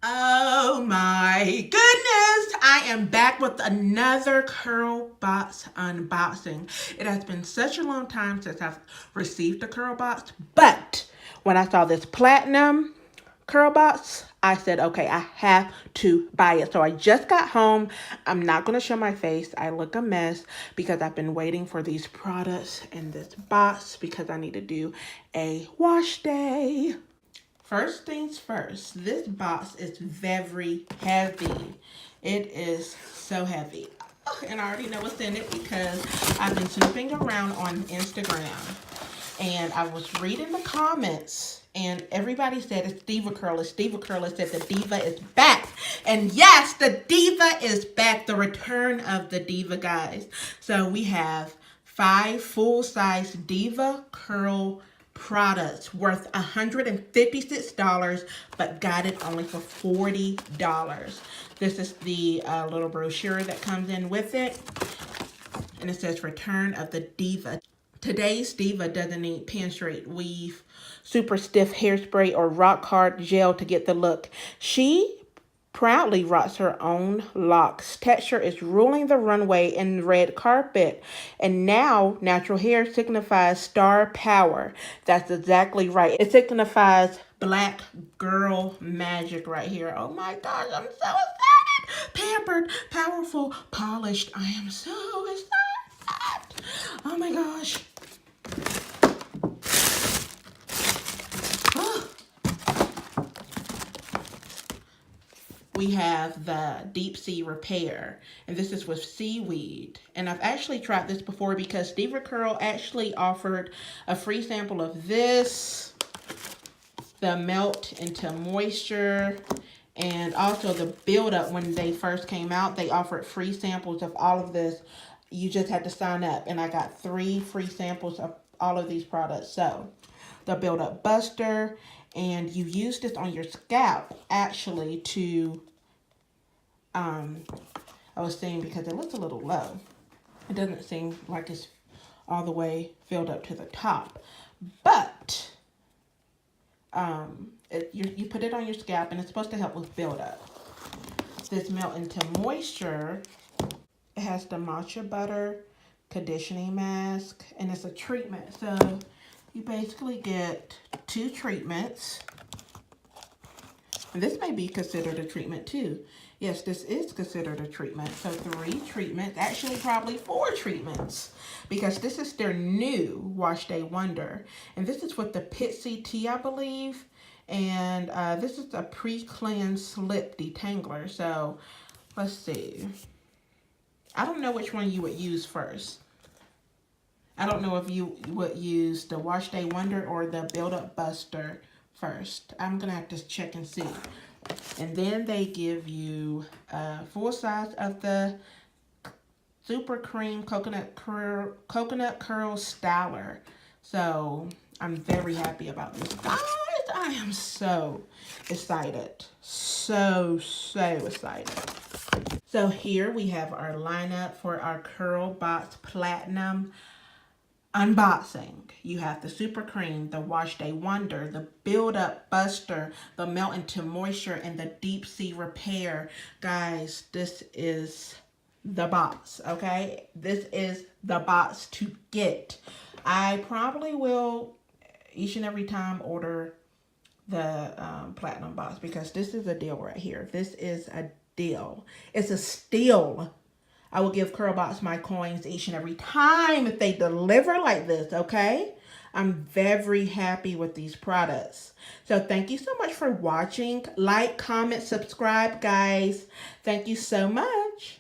Oh my goodness! I am back with another curlBOX unboxing. It has been such a long time since I've received a curlBOX, but when I saw this platinum curlBOX, I said, okay, I have to buy it. So I just got home. I'm not going to show my face. I look a mess because I've been waiting for these products in this box because I need to do a wash day. First things first, this box is very heavy. It is so heavy. And I already know what's in it because I've been snooping around on Instagram. And I was reading the comments and everybody said it's DevaCurl, it's DevaCurl. It said the Diva is back. And yes, the Diva is back. The return of the Diva, guys. So we have 5 full-size DevaCurl products worth $156, but got it only for $40. This is the little brochure that comes in with it, and it says Return of the Diva. Today's Diva doesn't need pin straight weave, super stiff hairspray, or rock hard gel to get the look. She proudly rocks her own locks. Texture is ruling the runway in red carpet. And now natural hair signifies star power. That's exactly right. It signifies black girl magic right here. Oh my gosh, I'm so excited. Pampered, powerful, polished. I am so excited. Oh my gosh. We have the Deep Sea Repair, and this is with Seaweed. And I've actually tried this before because DevaCurl actually offered a free sample of this, the Melt into Moisture, and also the Buildup. When they first came out, they offered free samples of all of this. You just had to sign up, and I got 3 free samples of all of these products. So the Buildup Buster, and you use this on your scalp actually to I was saying because it looks a little low. It doesn't seem like it's all the way filled up to the top, but you put it on your scalp and it's supposed to help with buildup. This Melt into Moisture, it has the matcha butter conditioning mask, and it's a treatment. So you basically get 2 treatments. And this may be considered a treatment too. Yes, this is considered a treatment. So 3 treatments, actually probably 4 treatments, because this is their new Wash Day Wonder. And this is with the Pixie Tea, I believe. And this is a pre-cleanse slip detangler. So let's see. I don't know which one you would use first. I don't know if you would use the Wash Day Wonder or the Buildup Buster first. I'm going to have to check and see. And then they give you full size of the Supercream Coconut Curl Styler. So I'm very happy about this. Guys, I am so excited. So excited. So here we have our lineup for our curlBOX Platinum unboxing. You have the Supercream, the Wash Day Wonder, the Buildup Buster, the Melt into Moisture, and the Deep Sea Repair. Guys, this is the box, okay? This is the box to get. I probably will each and every time order the Platinum box because this is a deal right here. This is a deal. It's a steal. I will give curlBOX my coins each and every time if they deliver like this, okay? I'm very happy with these products. So thank you so much for watching. Like, comment, subscribe, guys. Thank you so much.